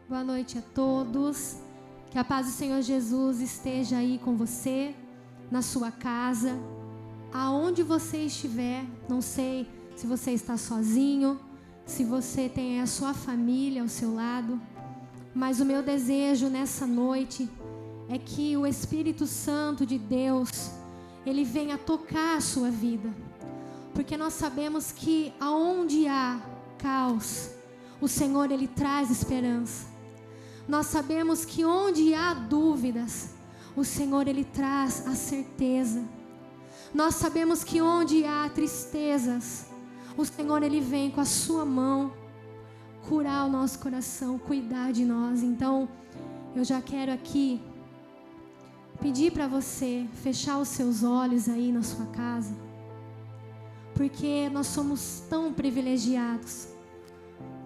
Boa noite a todos. Que a paz do Senhor Jesus esteja aí com você, na sua casa, aonde você estiver. Não sei se você está sozinho, se você tem a sua família ao seu lado, mas o meu desejo nessa noite é que o Espírito Santo de Deus, ele venha tocar a sua vida, porque nós sabemos que aonde há caos, o Senhor, ele traz esperança. Nós sabemos que onde há dúvidas, o Senhor, ele traz a certeza. Nós sabemos que onde há tristezas, o Senhor, ele vem com a sua mão curar o nosso coração, cuidar de nós. Então, eu já quero aqui pedir para você fechar os seus olhos aí na sua casa, porque nós somos tão privilegiados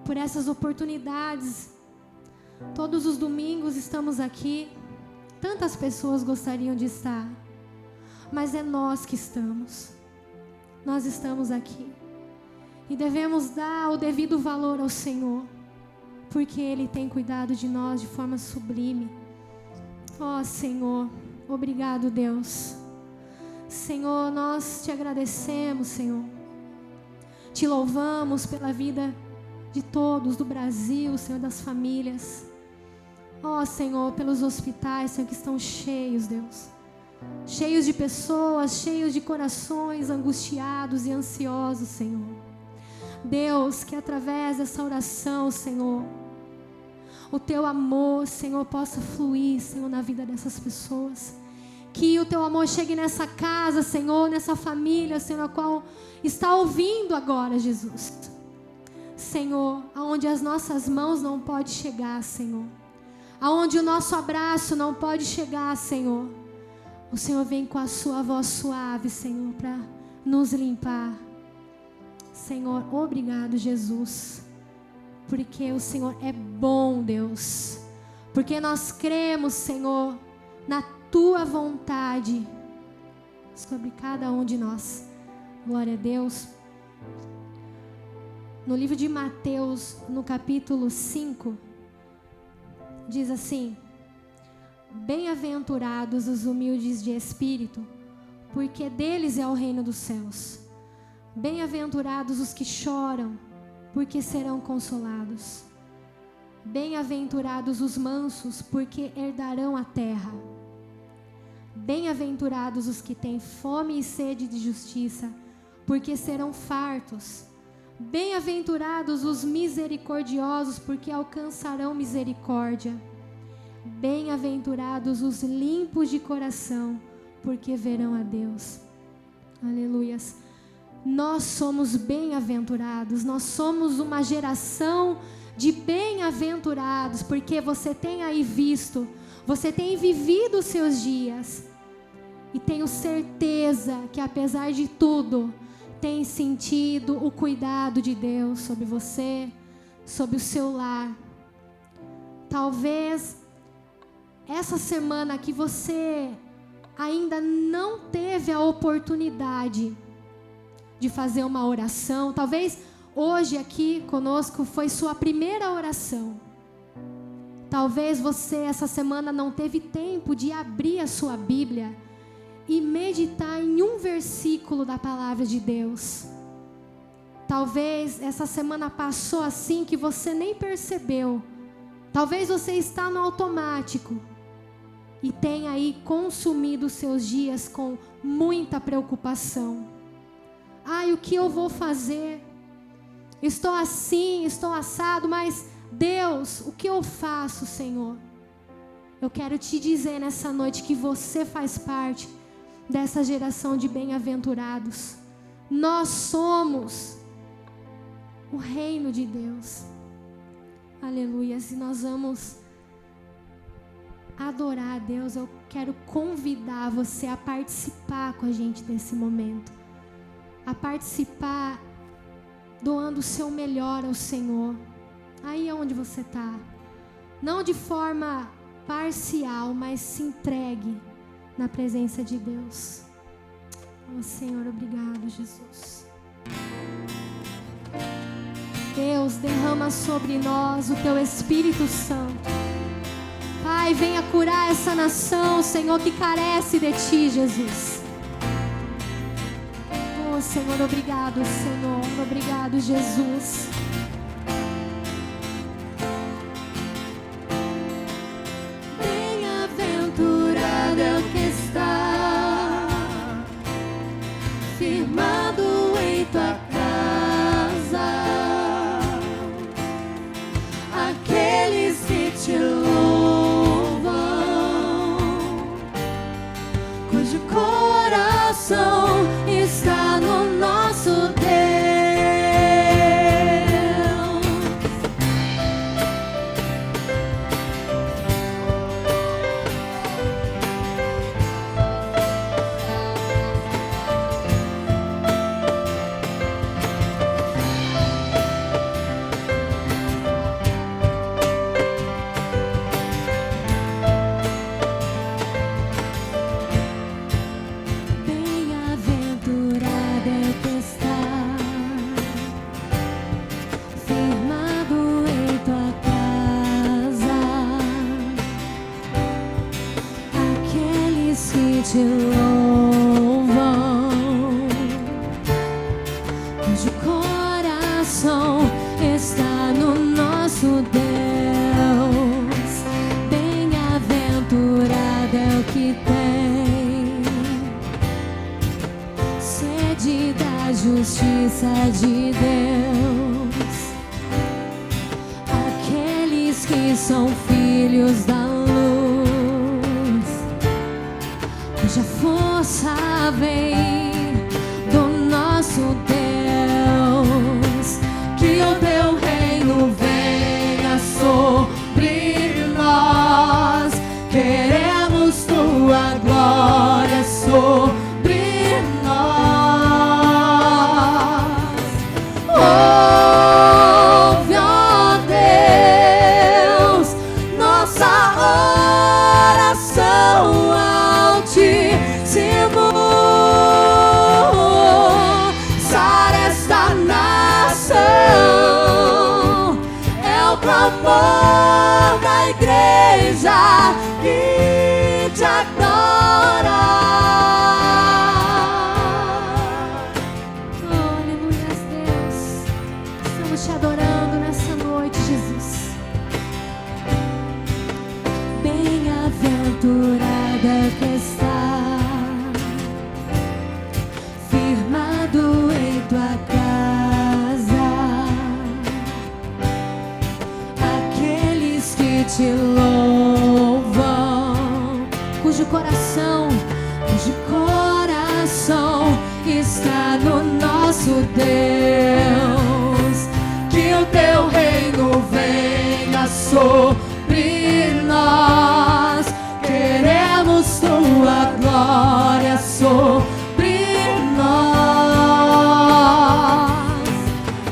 por essas oportunidades. Todos os domingos estamos aqui, tantas pessoas gostariam de estar, mas é nós que estamos. Nós estamos aqui e devemos dar o devido valor ao Senhor, porque Ele tem cuidado de nós de forma sublime. Ó Senhor, obrigado, Deus. Senhor, nós te agradecemos, Senhor. Te louvamos pela vida de todos do Brasil, Senhor, das famílias. Ó Senhor, pelos hospitais, Senhor, que estão cheios, Deus. Cheios de pessoas, cheios de corações angustiados e ansiosos, Senhor. Deus, que através dessa oração, Senhor, o Teu amor, Senhor, possa fluir, Senhor, na vida dessas pessoas. Que o Teu amor chegue nessa casa, Senhor, nessa família, Senhor, a qual está ouvindo agora, Jesus. Senhor, aonde as nossas mãos não podem chegar, Senhor. Aonde o nosso abraço não pode chegar, Senhor. O Senhor vem com a sua voz suave, Senhor, para nos limpar. Senhor, obrigado, Jesus. Porque o Senhor é bom, Deus. Porque nós cremos, Senhor, na Tua vontade sobre cada um de nós. Glória a Deus. No livro de Mateus, no capítulo 5, diz assim: bem-aventurados os humildes de espírito, porque deles é o reino dos céus. Bem-aventurados os que choram, porque serão consolados. Bem-aventurados os mansos, porque herdarão a terra. Bem-aventurados os que têm fome e sede de justiça, porque serão fartos. Bem-aventurados os misericordiosos, porque alcançarão misericórdia. Bem-aventurados os limpos de coração, porque verão a Deus. Aleluias. Nós somos bem-aventurados, nós somos uma geração de bem-aventurados, porque você tem aí visto, você tem vivido os seus dias, e tenho certeza que apesar de tudo, tem sentido o cuidado de Deus sobre você, sobre o seu lar. Talvez essa semana que você ainda não teve a oportunidade de fazer uma oração, talvez hoje aqui conosco foi sua primeira oração. Talvez você essa semana não teve tempo de abrir a sua Bíblia e meditar em um versículo da palavra de Deus. Talvez essa semana passou assim que você nem percebeu. Talvez você está no automático e tenha aí consumido os seus dias com muita preocupação. Ai, o que eu vou fazer? Estou assim, estou assado, mas Deus, o que eu faço, Senhor? Eu quero te dizer nessa noite que você faz parte dessa geração de bem-aventurados. Nós somos o reino de Deus. Aleluia. E nós vamos adorar a Deus. Eu quero convidar você a participar com a gente desse momento, a participar doando o seu melhor ao Senhor, aí onde você está, não de forma parcial, mas se entregue na presença de Deus. Oh Senhor, obrigado, Jesus. Deus, derrama sobre nós o teu Espírito Santo. Pai, venha curar essa nação, Senhor, que carece de ti, Jesus. Oh, Senhor, obrigado, Senhor. Obrigado, Jesus. Bem-aventurado é o que está firmado em tua casa, aqueles que te louvam, cujo coração está no nosso Deus. Bem-aventurado é o que está firmado em tua casa, aqueles que te louvam, cujo coração está no nosso Deus. Bem-aventurado é o que tem sede da justiça de Deus, aqueles que são filhos da luz, cuja força vem do nosso Deus. Que o teu reino venha sobre nós, queremos tua glória sobre nós. Ouve, ó Deus, nossa oração altíssimo. Sara esta nação, é o clamor da igreja que te adora. Oh, aleluia, Deus, estamos te adorando nessa noite, Jesus. Bem-aventurado é o que está firmado em tua casa, aqueles que te louvam, cujo coração está no nosso Deus. Que o teu reino venha sobre nós, queremos tua glória sobre nós.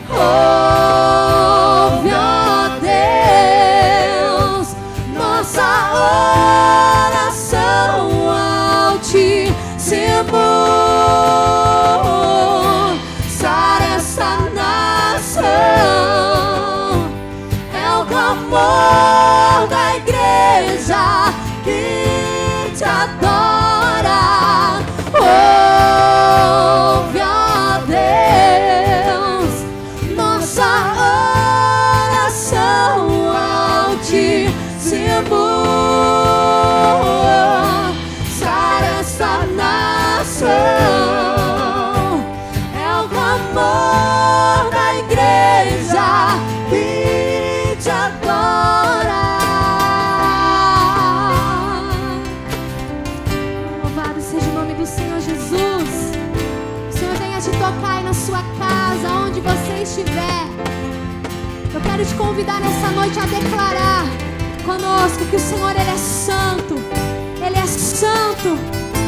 Ouve, ó Deus, nossa oração altíssimo. Sara essa nação, é o clamor da igreja que te adora. Ouve, ó Deus, nossa oração altíssimo. Sara essa nação, é o clamor da igreja que te adora. Louvado seja o nome do Senhor Jesus. O Senhor venha te tocar aí na sua casa, onde você estiver. Eu quero te convidar nessa noite a declarar conosco que o Senhor, Ele é santo. Ele é santo.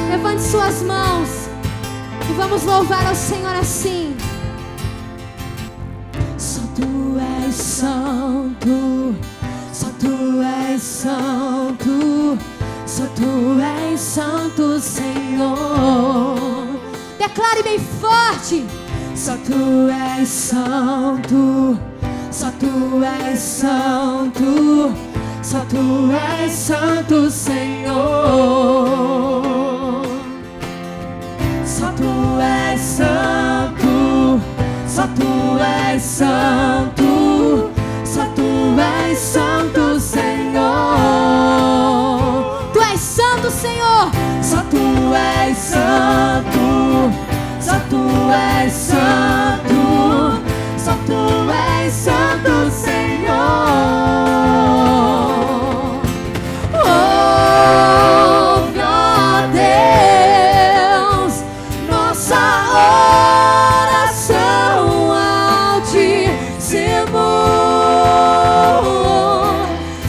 Levante suas mãos e vamos louvar ao Senhor assim. Só tu és santo, só tu és santo, só tu és santo, Senhor. Declare bem forte. Só tu és santo, Só tu és santo, só tu és santo, Senhor. Só tu és santo, só tu és santo, só tu és santo, Senhor. Tu és santo, Senhor. Só tu és santo, só tu és santo, só tu és santo, Senhor. Ouve, ó Deus, nossa oração altíssimo.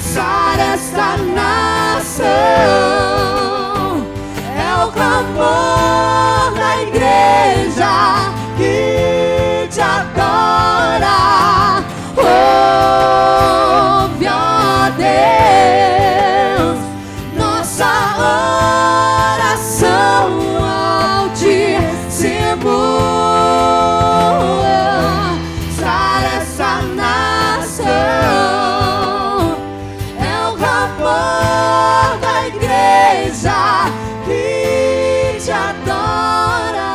Sara esta nação, é o clamor da igreja que te adora. Ouve, ó Deus, nossa oração altíssimo. Sara essa nação, é o clamor da igreja que te adora.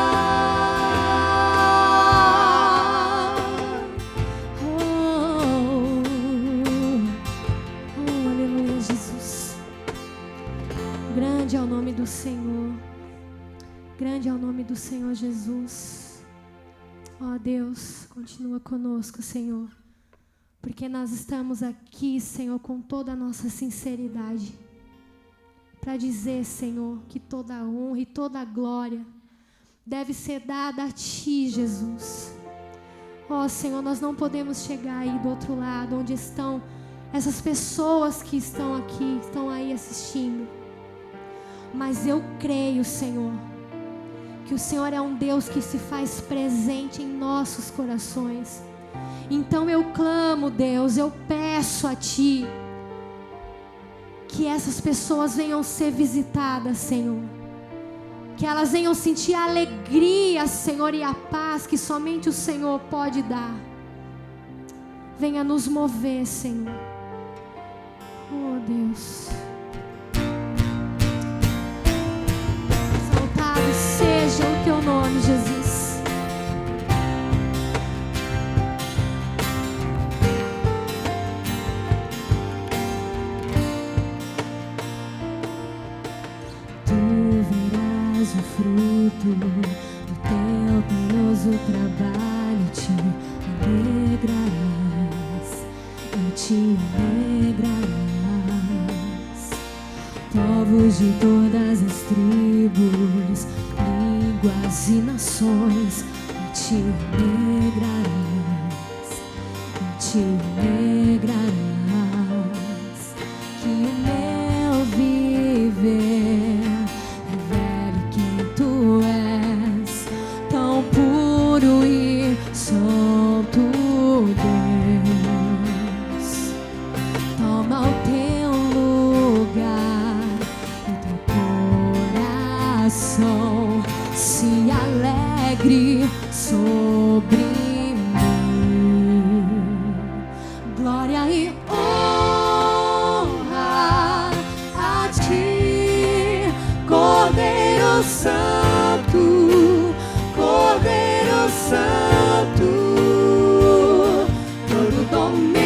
Aleluia, Jesus. Grande é o nome do Senhor. Grande é o nome do Senhor Jesus. Ó Deus, continua conosco, Senhor. Porque nós estamos aqui, Senhor, com toda a nossa sinceridade. Para dizer, Senhor, que toda a honra e toda a glória deve ser dada a Ti, Jesus. Ó Senhor, nós não podemos chegar aí do outro lado, onde estão essas pessoas que estão aqui, estão aí assistindo. Mas eu creio, Senhor, que o Senhor é um Deus que se faz presente em nossos corações. Então eu clamo, Deus, eu peço a Ti que essas pessoas venham ser visitadas, Senhor. Que elas venham sentir a alegria, Senhor, e a paz que somente o Senhor pode dar. Venha nos mover, Senhor. Oh, Deus. Exaltado seja o Teu nome, Jesus. O fruto do teu penoso trabalho, te alegrarás, e te alegrarás. Povos de todas as tribos, línguas e nações, e te alegrarás, e te alegrarás. Que o meu viver se alegre sobre mim. Glória e honra a Ti, Cordeiro Santo, Cordeiro Santo. Todo domínio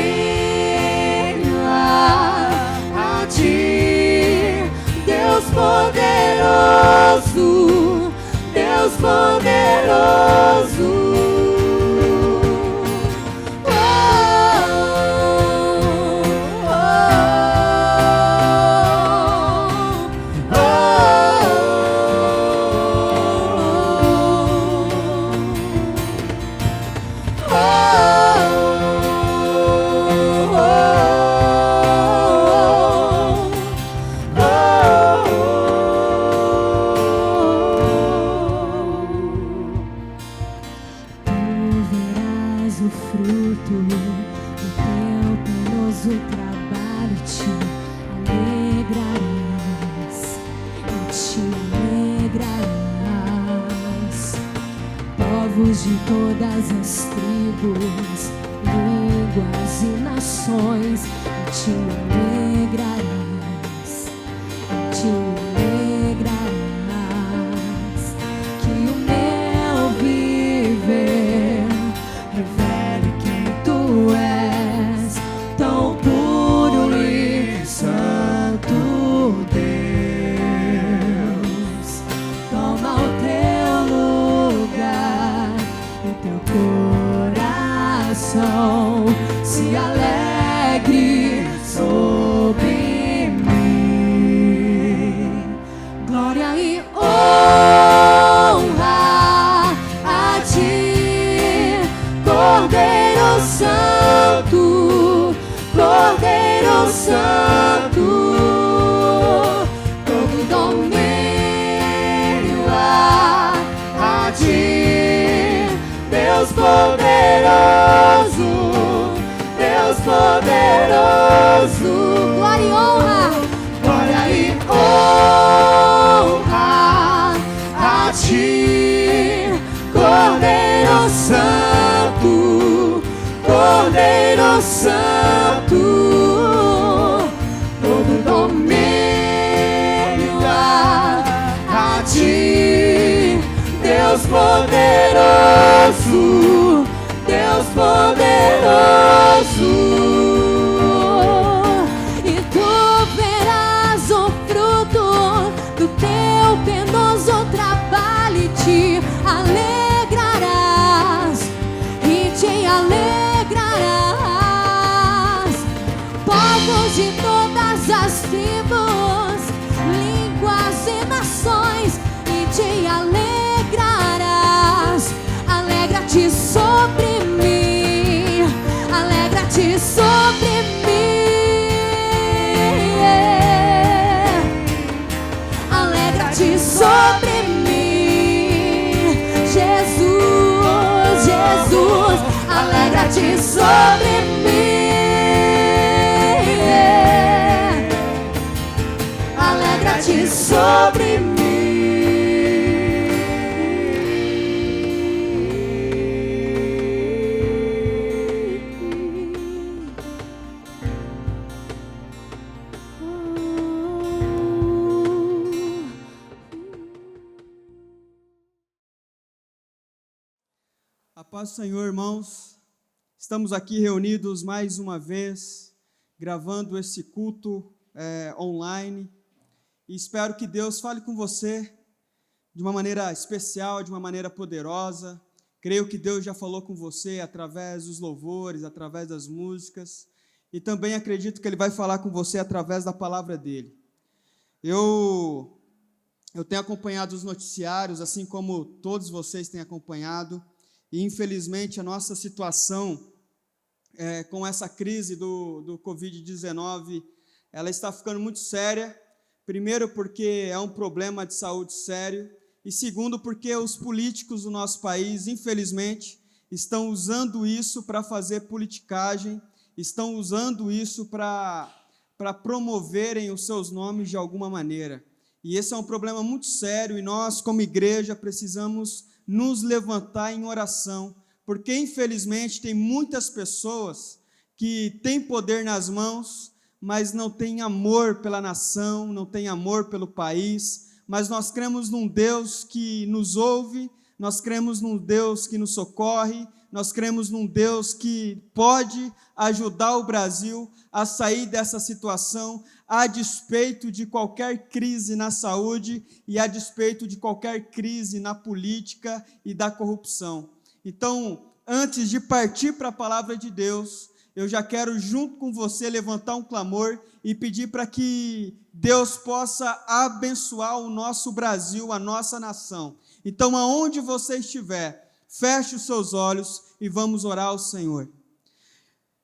a Ti, Deus poderoso, Deus poderoso. O fruto do teu penoso trabalho, te alegrarás, e te alegrarás. Povos de todas as tribos, línguas e nações, e te alegrarás, e te alegrarás, que o meu viver revele quem tu és, tão puro e santo Deus. Toma o teu lugar, o teu coração se alegre sobre mim. Glória e honra a ti, Cordeiro Santo, Cordeiro Santo. Todo domínio a ti, Deus poderoso, Deus poderoso. Glória e honra, glória e honra a ti, Cordeiro Santo, Cordeiro Santo. Todo domínio a ti, Deus poderoso, Deus poderoso. E tu verás o fruto do teu penoso trabalho e te alegrarás, e te alegrarás. Povos de todas as tribos, línguas e nações, e te alegrarás. Alegra-te sobre mim, alegra-te sobre mim, alegra-te sobre mim, Jesus, Jesus, alegra-te sobre mim, alegra-te sobre mim. A paz do Senhor, irmãos. Estamos aqui reunidos mais uma vez, gravando esse culto online, e espero que Deus fale com você de uma maneira especial, de uma maneira poderosa. Creio que Deus já falou com você através dos louvores, através das músicas, e também acredito que Ele vai falar com você através da palavra dEle. Eu tenho acompanhado os noticiários, assim como todos vocês têm acompanhado, e infelizmente a nossa situação com essa crise do Covid-19, ela está ficando muito séria. Primeiro porque é um problema de saúde sério, e segundo porque os políticos do nosso país, infelizmente, estão usando isso para fazer politicagem, estão usando isso para promoverem os seus nomes de alguma maneira. E esse é um problema muito sério, e nós, como igreja, precisamos nos levantar em oração, porque infelizmente tem muitas pessoas que têm poder nas mãos, mas não têm amor pela nação, não têm amor pelo país. Mas nós cremos num Deus que nos ouve, nós cremos num Deus que nos socorre, nós cremos num Deus que pode ajudar o Brasil a sair dessa situação, a despeito de qualquer crise na saúde e a despeito de qualquer crise na política e da corrupção. Então, antes de partir para a palavra de Deus, eu já quero, junto com você, levantar um clamor e pedir para que Deus possa abençoar o nosso Brasil, a nossa nação. Então, aonde você estiver, feche os seus olhos e vamos orar ao Senhor.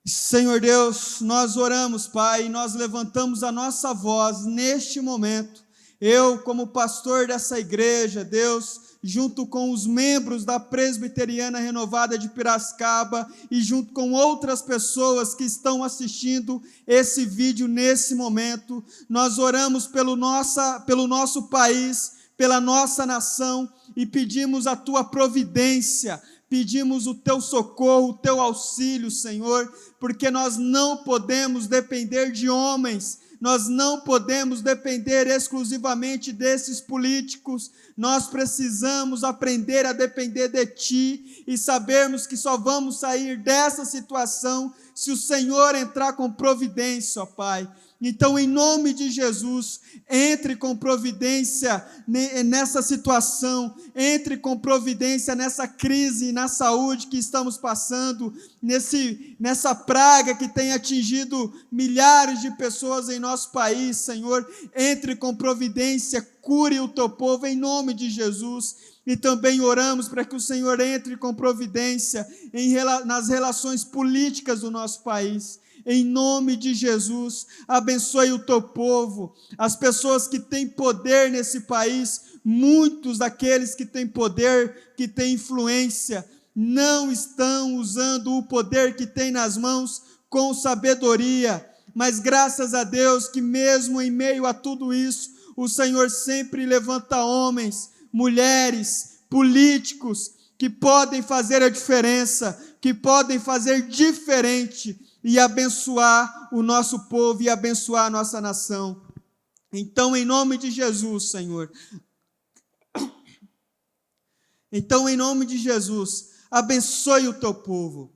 Senhor Deus, nós oramos, Pai, e nós levantamos a nossa voz neste momento. Eu, como pastor dessa igreja, Deus, junto com os membros da Presbiteriana Renovada de Piracicaba e junto com outras pessoas que estão assistindo esse vídeo nesse momento, nós oramos pelo nosso país, pela nossa nação, e pedimos a Tua providência, pedimos o teu socorro, o teu auxílio, Senhor, porque nós não podemos depender de homens, nós não podemos depender exclusivamente desses políticos, nós precisamos aprender a depender de Ti e sabermos que só vamos sair dessa situação se o Senhor entrar com providência, ó Pai. Então, em nome de Jesus, entre com providência nessa situação, entre com providência nessa crise na saúde que estamos passando, nessa praga que tem atingido milhares de pessoas em nosso país, Senhor. Entre com providência, cure o teu povo em nome de Jesus. E também oramos para que o Senhor entre com providência nas relações políticas do nosso país. Em nome de Jesus, abençoe o teu povo, as pessoas que têm poder nesse país. Muitos daqueles que têm poder, que têm influência, não estão usando o poder que têm nas mãos com sabedoria, mas graças a Deus que mesmo em meio a tudo isso, o Senhor sempre levanta homens, mulheres, políticos, que podem fazer a diferença, que podem fazer diferente, e abençoar o nosso povo e abençoar a nossa nação. Então, em nome de Jesus, Senhor, abençoe o teu povo.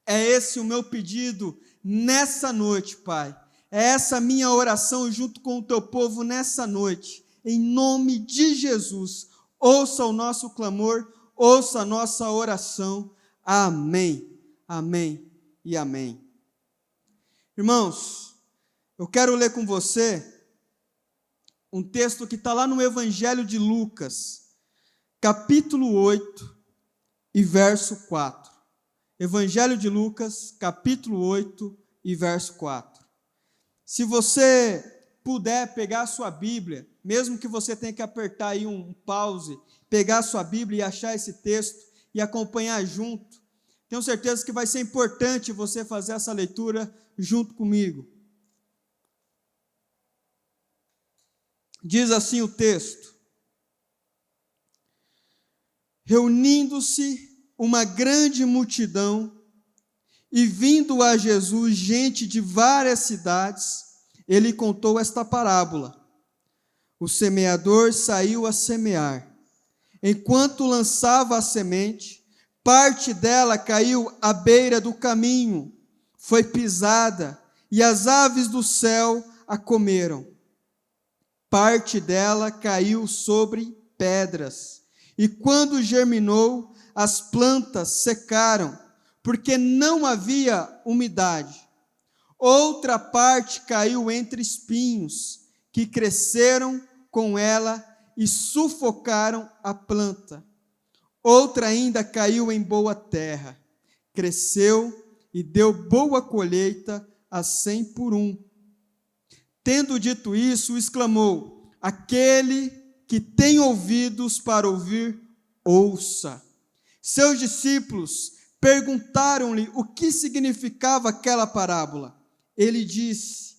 É esse o meu pedido nessa noite, Pai. É essa a minha oração junto com o teu povo nessa noite. Em nome de Jesus, ouça o nosso clamor, ouça a nossa oração. Amém, amém e amém. Irmãos, eu quero ler com você um texto que está lá no Evangelho de Lucas, capítulo 8 e verso 4. Evangelho de Lucas, capítulo 8 e verso 4. Se você puder pegar a sua Bíblia, mesmo que você tenha que apertar aí um pause, pegar a sua Bíblia e achar esse texto e acompanhar junto, tenho certeza que vai ser importante você fazer essa leitura junto comigo. Diz assim o texto: reunindo-se uma grande multidão e vindo a Jesus gente de várias cidades, ele contou esta parábola. O semeador saiu a semear. Enquanto lançava a semente, parte dela caiu à beira do caminho, foi pisada, e as aves do céu a comeram. Parte dela caiu sobre pedras, e quando germinou, as plantas secaram, porque não havia umidade. Outra parte caiu entre espinhos, que cresceram com ela e sufocaram a planta. Outra ainda caiu em boa terra, cresceu e deu boa colheita a 100 por 1. Tendo dito isso, exclamou: aquele que tem ouvidos para ouvir, ouça. Seus discípulos perguntaram-lhe o que significava aquela parábola. Ele disse: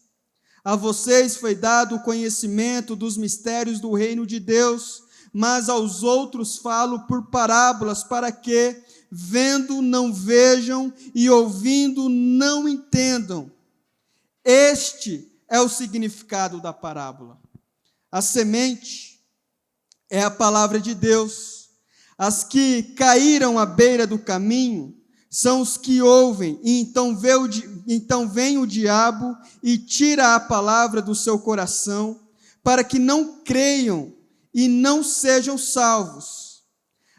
a vocês foi dado o conhecimento dos mistérios do reino de Deus, mas aos outros falo por parábolas, para que, vendo, não vejam, e ouvindo, não entendam. Este é o significado da parábola. A semente é a palavra de Deus. As que caíram à beira do caminho são os que ouvem, e então vem o diabo e tira a palavra do seu coração, para que não creiam e não sejam salvos.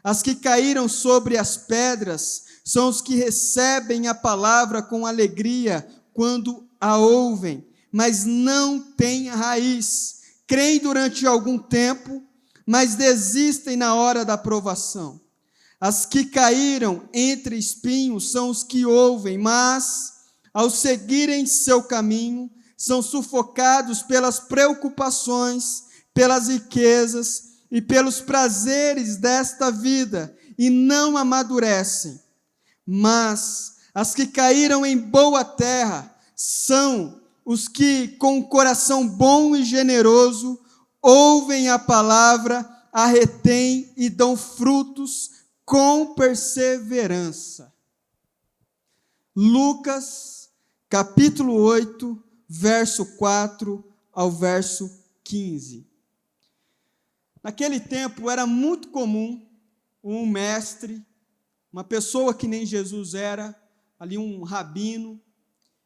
As que caíram sobre as pedras são os que recebem a palavra com alegria quando a ouvem, mas não têm raiz. Creem durante algum tempo, mas desistem na hora da provação. As que caíram entre espinhos são os que ouvem, mas, ao seguirem seu caminho, são sufocados pelas preocupações, pelas riquezas e pelos prazeres desta vida, e não amadurecem. Mas as que caíram em boa terra são os que, com o coração bom e generoso, ouvem a palavra, a retêm e dão frutos com perseverança. Lucas, capítulo 8, verso 4 ao verso 15. Naquele tempo era muito comum um mestre, uma pessoa que nem Jesus era, ali um rabino,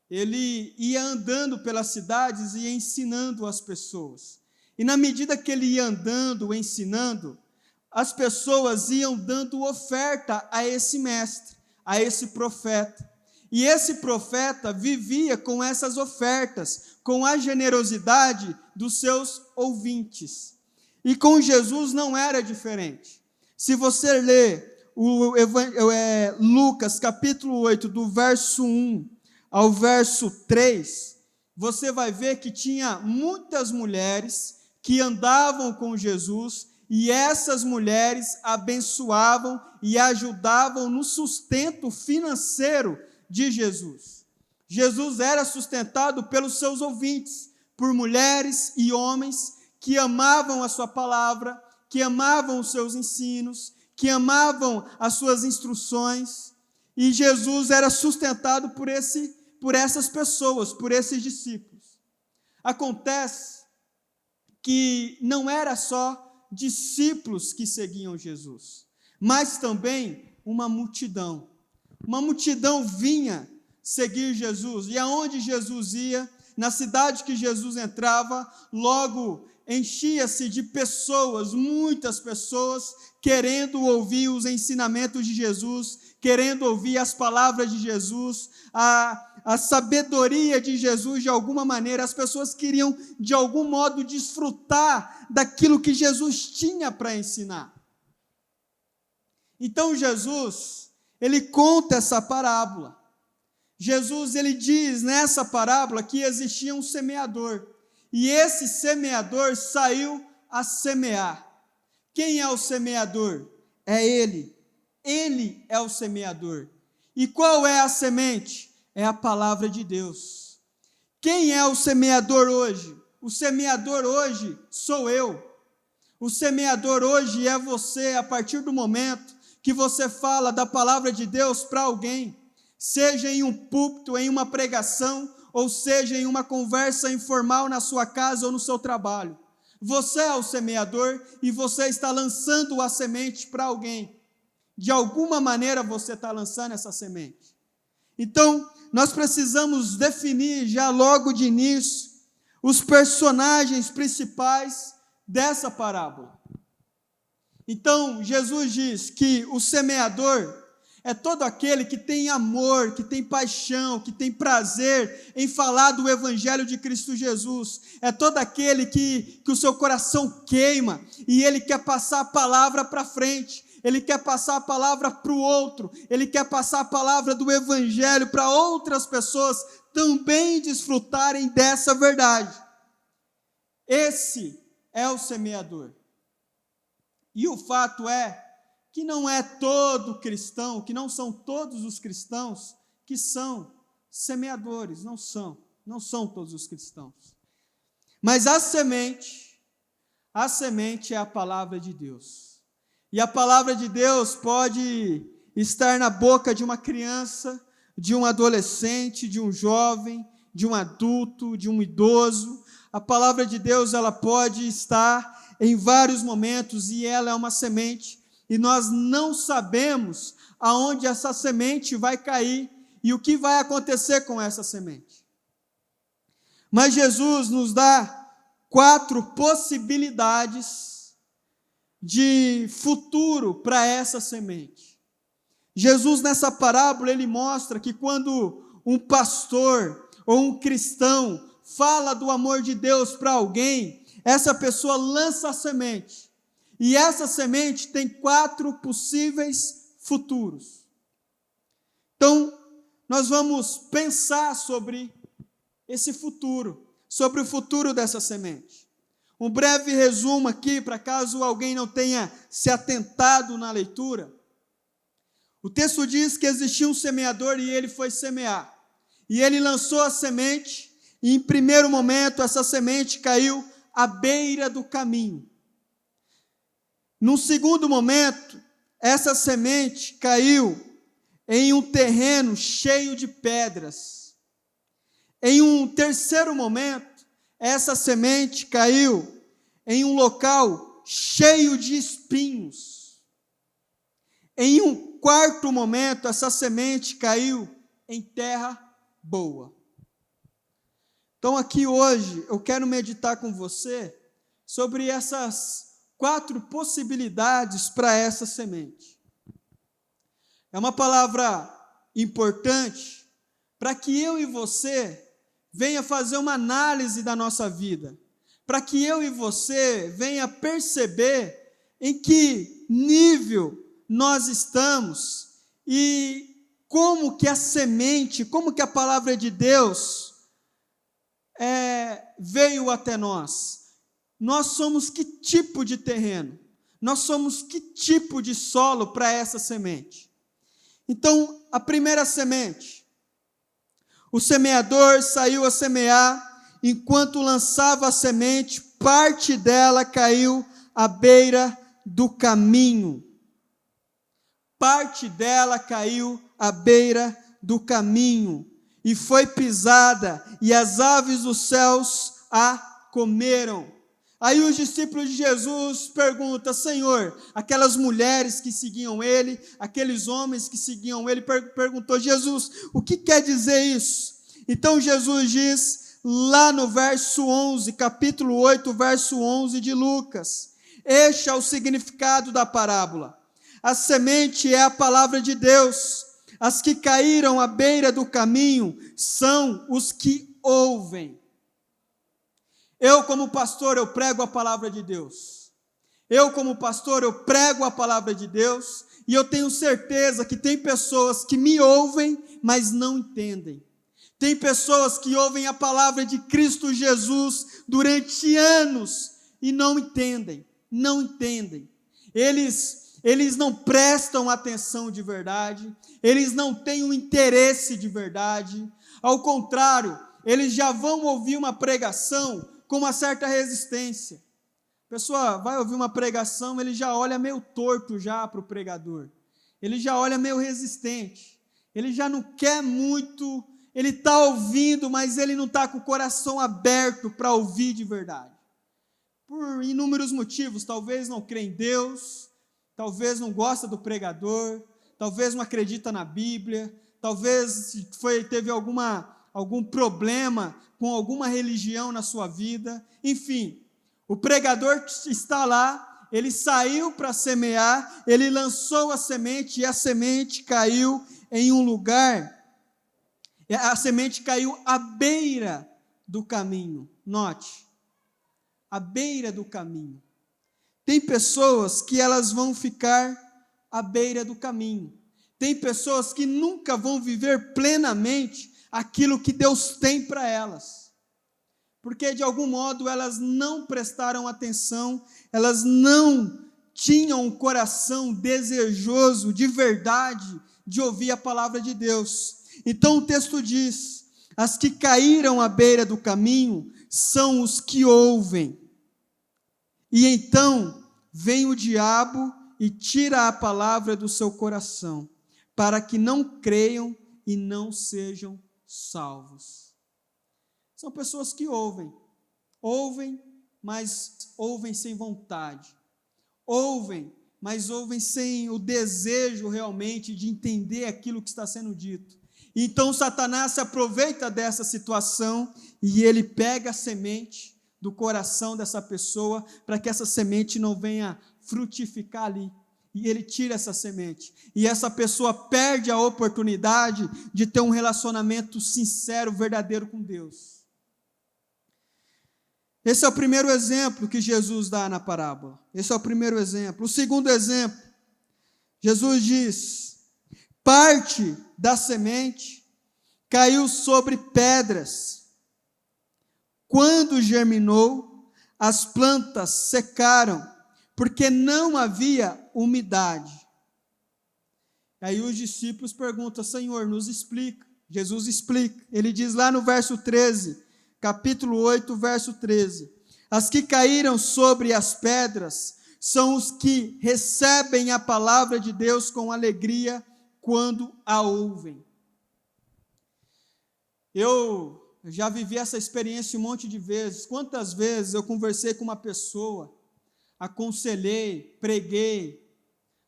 ele ia andando pelas cidades e ensinando as pessoas. E na medida que ele ia andando, ensinando, as pessoas iam dando oferta a esse mestre, a esse profeta. E esse profeta vivia com essas ofertas, com a generosidade dos seus ouvintes. E com Jesus não era diferente. Se você ler Lucas capítulo 8, do verso 1 ao verso 3, você vai ver que tinha muitas mulheres que andavam com Jesus, e essas mulheres abençoavam e ajudavam no sustento financeiro de Jesus. Jesus era sustentado pelos seus ouvintes, por mulheres e homens que amavam a sua palavra, que amavam os seus ensinos, que amavam as suas instruções, e Jesus era sustentado por essas pessoas, por esses discípulos. Acontece que não era só discípulos que seguiam Jesus, mas também uma multidão. Uma multidão vinha seguir Jesus, e aonde Jesus ia, na cidade que Jesus entrava, logo enchia-se de pessoas, muitas pessoas, querendo ouvir os ensinamentos de Jesus, querendo ouvir as palavras de Jesus, a sabedoria de Jesus. De alguma maneira, as pessoas queriam, de algum modo, desfrutar daquilo que Jesus tinha para ensinar. Então, Jesus, ele conta essa parábola. Jesus, ele diz nessa parábola que existia um semeador, e esse semeador saiu a semear. Quem é o semeador? É ele. Ele é o semeador. E qual é a semente? É a palavra de Deus. Quem é o semeador hoje? O semeador hoje sou eu. O semeador hoje é você, a partir do momento que você fala da palavra de Deus para alguém, seja em um púlpito, em uma pregação, ou seja em uma conversa informal na sua casa ou no seu trabalho. Você é o semeador e você está lançando a semente para alguém. De alguma maneira você está lançando essa semente. Então, nós precisamos definir já logo de início os personagens principais dessa parábola. Então, Jesus diz que o semeador é todo aquele que tem amor, que tem paixão, que tem prazer em falar do Evangelho de Cristo Jesus. É todo aquele que o seu coração queima e ele quer passar a palavra para frente. Ele quer passar a palavra para o outro. Ele quer passar a palavra do Evangelho para outras pessoas também desfrutarem dessa verdade. Esse é o semeador. E o fato é que não é todo cristão, que não são todos os cristãos que são semeadores, não são todos os cristãos. Mas a semente é a palavra de Deus. E a palavra de Deus pode estar na boca de uma criança, de um adolescente, de um jovem, de um adulto, de um idoso. A palavra de Deus, ela pode estar em vários momentos e ela é uma semente. E nós não sabemos aonde essa semente vai cair e o que vai acontecer com essa semente. Mas Jesus nos dá 4 possibilidades de futuro para essa semente. Jesus, nessa parábola, ele mostra que quando um pastor ou um cristão fala do amor de Deus para alguém, essa pessoa lança a semente. E essa semente tem 4 possíveis futuros. Então, nós vamos pensar sobre esse futuro, sobre o futuro dessa semente. Um breve resumo aqui, para caso alguém não tenha se atentado na leitura. O texto diz que existia um semeador e ele foi semear. E ele lançou a semente, e em primeiro momento essa semente caiu à beira do caminho. Num segundo momento, essa semente caiu em um terreno cheio de pedras. Em um terceiro momento, essa semente caiu em um local cheio de espinhos. Em um quarto momento, essa semente caiu em terra boa. Então aqui hoje eu quero meditar com você sobre essas 4 possibilidades para essa semente. É uma palavra importante para que eu e você venha fazer uma análise da nossa vida, para que eu e você venha perceber em que nível nós estamos e como que a semente, como que a palavra de Deus veio até nós. Nós somos que tipo de terreno? Nós somos que tipo de solo para essa semente? Então, a primeira semente. O semeador saiu a semear, enquanto lançava a semente, parte dela caiu à beira do caminho. Parte dela caiu à beira do caminho, e foi pisada, e as aves dos céus a comeram. Aí os discípulos de Jesus perguntam: Senhor, aquelas mulheres que seguiam ele, aqueles homens que seguiam ele, perguntou: Jesus, o que quer dizer isso? Então Jesus diz, lá no verso 11, capítulo 8, verso 11 de Lucas, este é o significado da parábola. A semente é a palavra de Deus. As que caíram à beira do caminho são os que ouvem. Eu, como pastor, eu prego a palavra de Deus. Eu, como pastor, eu prego a palavra de Deus, e eu tenho certeza que tem pessoas que me ouvem, mas não entendem. Tem pessoas que ouvem a palavra de Cristo Jesus durante anos e não entendem, não entendem. Eles não prestam atenção de verdade, eles não têm um interesse de verdade. Ao contrário, eles já vão ouvir uma pregação com uma certa resistência. A pessoa vai ouvir uma pregação, ele já olha meio torto já para o pregador. Ele já olha meio resistente. Ele já não quer muito, ele está ouvindo, mas ele não está com o coração aberto para ouvir de verdade. Por inúmeros motivos, talvez não crê em Deus, talvez não gosta do pregador, talvez não acredita na Bíblia, talvez teve algum problema com alguma religião na sua vida. Enfim, o pregador está lá, ele saiu para semear, ele lançou a semente e a semente caiu em um lugar, a semente caiu à beira do caminho. Note, à beira do caminho. Tem pessoas que elas vão ficar à beira do caminho. Tem pessoas que nunca vão viver plenamente aquilo que Deus tem para elas. Porque, de algum modo, elas não prestaram atenção, elas não tinham um coração desejoso, de verdade, de ouvir a palavra de Deus. Então, o texto diz: as que caíram à beira do caminho são os que ouvem. E então vem o diabo e tira a palavra do seu coração, para que não creiam e não sejam salvos. São pessoas que ouvem, mas ouvem sem vontade, ouvem, mas ouvem sem o desejo realmente de entender aquilo que está sendo dito. Então Satanás se aproveita dessa situação e ele pega a semente do coração dessa pessoa para que essa semente não venha frutificar ali. E ele tira essa semente. E essa pessoa perde a oportunidade de ter um relacionamento sincero, verdadeiro com Deus. Esse é o primeiro exemplo que Jesus dá na parábola. Esse é o primeiro exemplo. O segundo exemplo, Jesus diz: parte da semente caiu sobre pedras. Quando germinou, as plantas secaram, porque não havia umidade. Aí os discípulos perguntam: Senhor, nos explica. Jesus explica. Ele diz lá no verso 13, capítulo 8, verso 13: as que caíram sobre as pedras são os que recebem a palavra de Deus com alegria quando a ouvem. Eu já vivi essa experiência um monte de vezes. Quantas vezes eu conversei com uma pessoa, aconselhei, preguei.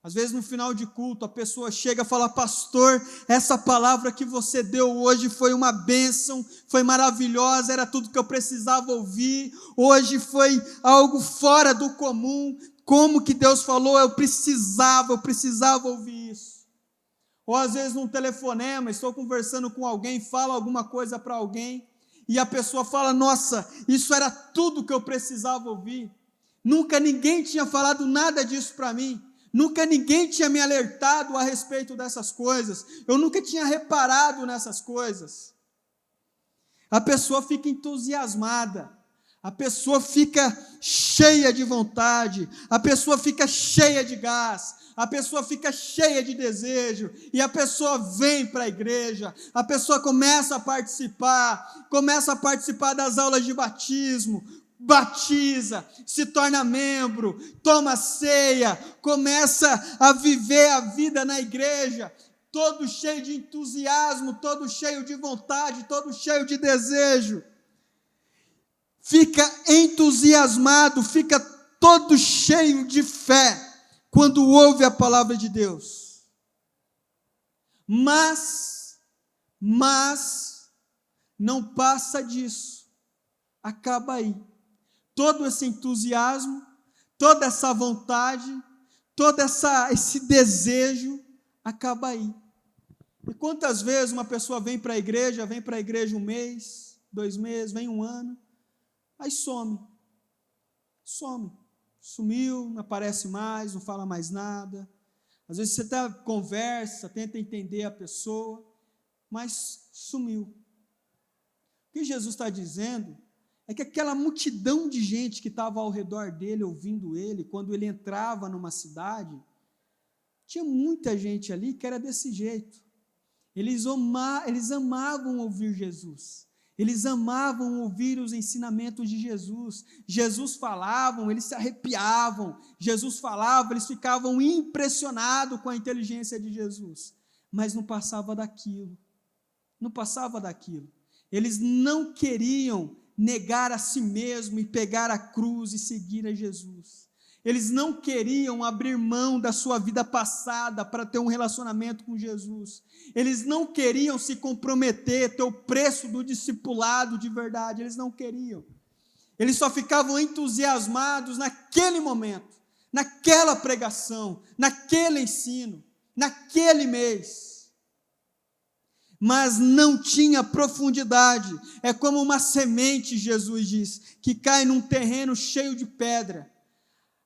Às vezes no final de culto a pessoa chega e fala: pastor, essa palavra que você deu hoje foi uma bênção, foi maravilhosa, era tudo que eu precisava ouvir, hoje foi algo fora do comum, como que Deus falou, eu precisava ouvir isso. Ou às vezes num telefonema, estou conversando com alguém, falo alguma coisa para alguém, e a pessoa fala: nossa, isso era tudo que eu precisava ouvir, nunca ninguém tinha falado nada disso para mim, nunca ninguém tinha me alertado a respeito dessas coisas, eu nunca tinha reparado nessas coisas. A pessoa fica entusiasmada, a pessoa fica cheia de vontade, a pessoa fica cheia de gás, a pessoa fica cheia de desejo, e a pessoa vem para a igreja, a pessoa começa a participar das aulas de batismo, batiza, se torna membro, toma ceia, começa a viver a vida na igreja, todo cheio de entusiasmo, todo cheio de vontade, todo cheio de desejo, fica entusiasmado, fica todo cheio de fé, quando ouve a palavra de Deus. Mas não passa disso, acaba aí. Todo esse entusiasmo, toda essa vontade, todo esse desejo, acaba aí. E quantas vezes uma pessoa vem para a igreja 1 mês, 2 meses, vem 1 ano, aí sumiu, não aparece mais, não fala mais nada. Às vezes você até conversa, tenta entender a pessoa, mas sumiu. O que Jesus está dizendo é que aquela multidão de gente que estava ao redor dele, ouvindo ele, quando ele entrava numa cidade, tinha muita gente ali que era desse jeito. Eles amavam ouvir Jesus, eles amavam ouvir os ensinamentos de Jesus. Jesus falava, eles se arrepiavam, Jesus falava, eles ficavam impressionados com a inteligência de Jesus, mas não passava daquilo, eles não queriam negar a si mesmo e pegar a cruz e seguir a Jesus. Eles não queriam abrir mão da sua vida passada para ter um relacionamento com Jesus. Eles não queriam se comprometer, ter o preço do discipulado de verdade. Eles não queriam. Eles só ficavam entusiasmados naquele momento, naquela pregação, naquele ensino, naquele mês. Mas não tinha profundidade. É como uma semente, Jesus diz, que cai num terreno cheio de pedra.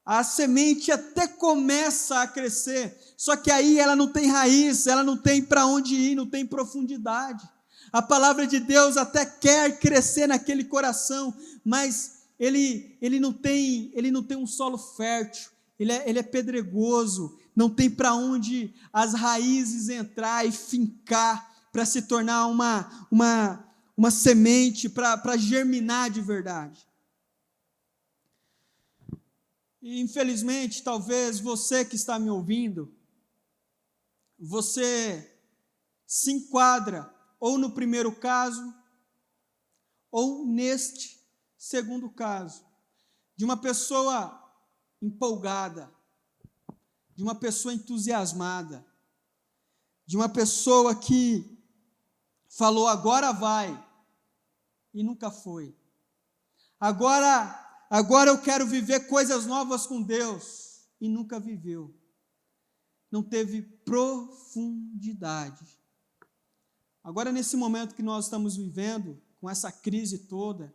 A semente até começa a crescer, só que aí ela não tem raiz, ela não tem para onde ir, não tem profundidade. A palavra de Deus até quer crescer naquele coração, mas ele não tem um solo fértil, ele é pedregoso, não tem para onde as raízes entrar e fincar, para se tornar uma semente, para germinar de verdade. E infelizmente, talvez você que está me ouvindo, você se enquadra ou no primeiro caso, ou neste segundo caso, de uma pessoa empolgada, de uma pessoa entusiasmada, de uma pessoa que falou: agora vai, e nunca foi. Agora eu quero viver coisas novas com Deus, e nunca viveu. Não teve profundidade. Agora, nesse momento que nós estamos vivendo, com essa crise toda,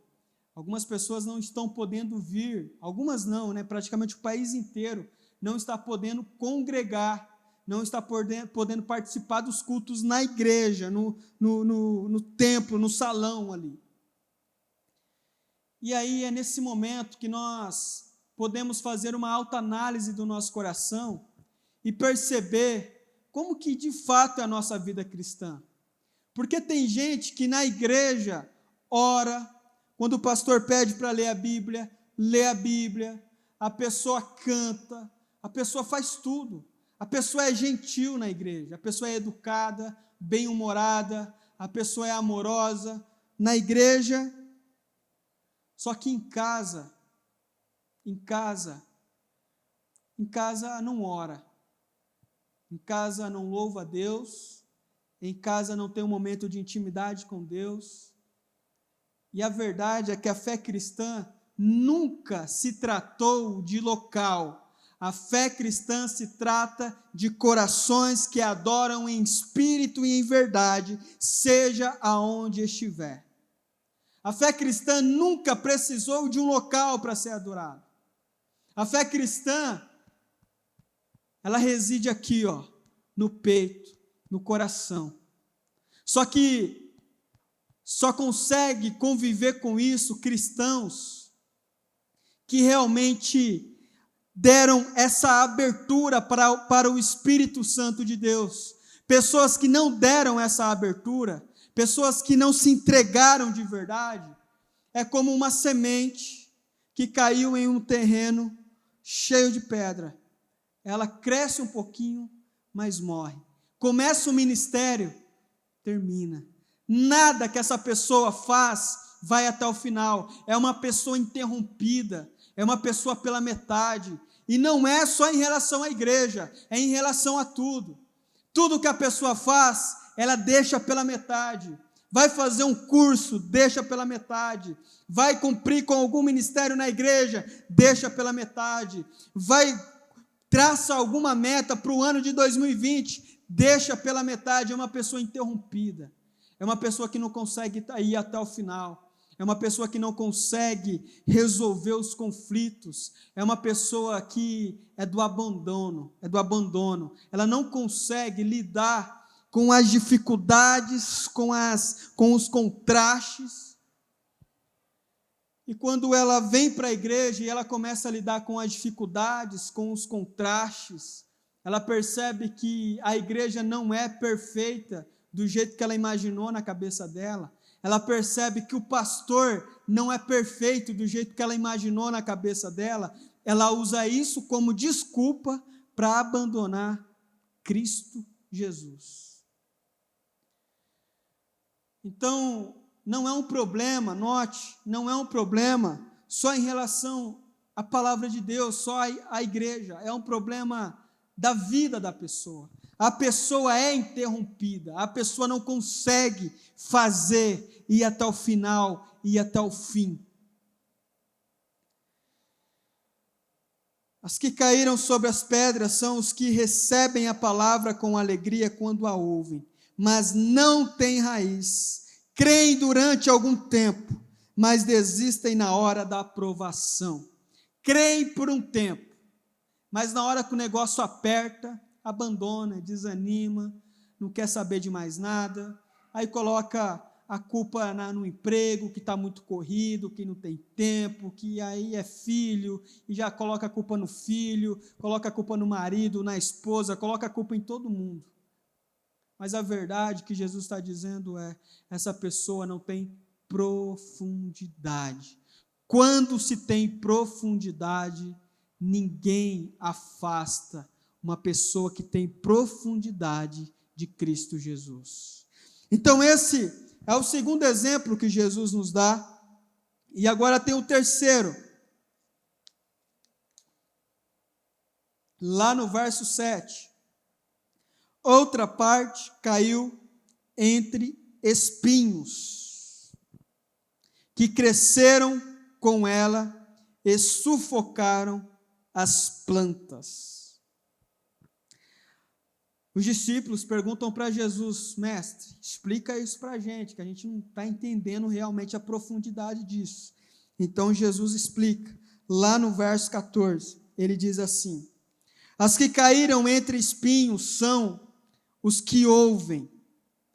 algumas pessoas não estão podendo vir, algumas não, praticamente o país inteiro não está podendo congregar, não está podendo participar dos cultos na igreja, no templo, no salão ali. E aí é nesse momento que nós podemos fazer uma autoanálise do nosso coração e perceber como que de fato é a nossa vida cristã. Porque tem gente que na igreja ora, quando o pastor pede para ler a Bíblia, lê a Bíblia, a pessoa canta, a pessoa faz tudo. A pessoa é gentil na igreja, a pessoa é educada, bem-humorada, a pessoa é amorosa na igreja. Só que em casa não ora, em casa não louva a Deus, em casa não tem um momento de intimidade com Deus. E a verdade é que a fé cristã nunca se tratou de local. A fé cristã se trata de corações que adoram em espírito e em verdade, seja aonde estiver. A fé cristã nunca precisou de um local para ser adorado. A fé cristã, ela reside aqui, no peito, no coração. Só que só consegue conviver com isso cristãos que realmente deram essa abertura para o Espírito Santo de Deus. Pessoas que não deram essa abertura, pessoas que não se entregaram de verdade, é como uma semente que caiu em um terreno cheio de pedra. Ela cresce um pouquinho, mas morre. Começa o ministério, termina. Nada que essa pessoa faz vai até o final. É uma pessoa interrompida, é uma pessoa pela metade. E não é só em relação à igreja, é em relação a tudo. Tudo que a pessoa faz, ela deixa pela metade. Vai fazer um curso, deixa pela metade. Vai cumprir com algum ministério na igreja, deixa pela metade. Traça alguma meta para o ano de 2020, deixa pela metade. É uma pessoa interrompida. É uma pessoa que não consegue ir até o final. É uma pessoa que não consegue resolver os conflitos. É uma pessoa que é do abandono. Ela não consegue lidar com as dificuldades, com os contrastes. E quando ela vem para a igreja e ela começa a lidar com as dificuldades, com os contrastes, ela percebe que a igreja não é perfeita do jeito que ela imaginou na cabeça dela. Ela percebe que o pastor não é perfeito do jeito que ela imaginou na cabeça dela. Ela usa isso como desculpa para abandonar Cristo Jesus. Então, não é um problema, note, não é um problema só em relação à palavra de Deus, só à igreja. É um problema da vida da pessoa. A pessoa é interrompida, a pessoa não consegue fazer, ir até o final, ir até o fim. As que caíram sobre as pedras são os que recebem a palavra com alegria quando a ouvem, mas não têm raiz, creem durante algum tempo, mas desistem na hora da aprovação. Creem por um tempo, mas na hora que o negócio aperta, abandona, desanima, não quer saber de mais nada, aí coloca a culpa no emprego, que está muito corrido, que não tem tempo, que aí é filho, e já coloca a culpa no filho, coloca a culpa no marido, na esposa, coloca a culpa em todo mundo. Mas a verdade que Jesus está dizendo é, essa pessoa não tem profundidade. Quando se tem profundidade, ninguém afasta uma pessoa que tem profundidade de Cristo Jesus. Então esse é o segundo exemplo que Jesus nos dá. E agora tem o terceiro. Lá no verso 7. Outra parte caiu entre espinhos, que cresceram com ela e sufocaram as plantas. Os discípulos perguntam para Jesus: mestre, explica isso para a gente, que a gente não está entendendo realmente a profundidade disso. Então Jesus explica, lá no verso 14, ele diz assim: as que caíram entre espinhos são os que ouvem,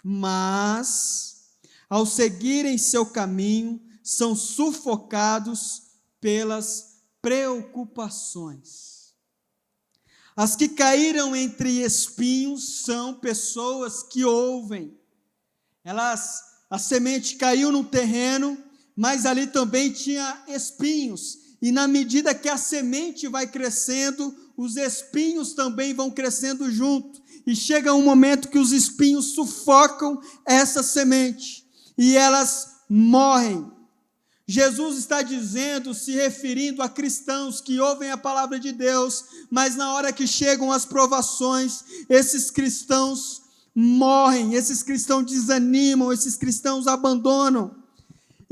mas, ao seguirem seu caminho, são sufocados pelas preocupações. As que caíram entre espinhos são pessoas que ouvem. A semente caiu no terreno, mas ali também tinha espinhos. E na medida que a semente vai crescendo, os espinhos também vão crescendo junto. E chega um momento que os espinhos sufocam essa semente e elas morrem. Jesus está dizendo, se referindo a cristãos que ouvem a palavra de Deus, mas na hora que chegam as provações, esses cristãos morrem, esses cristãos desanimam, esses cristãos abandonam.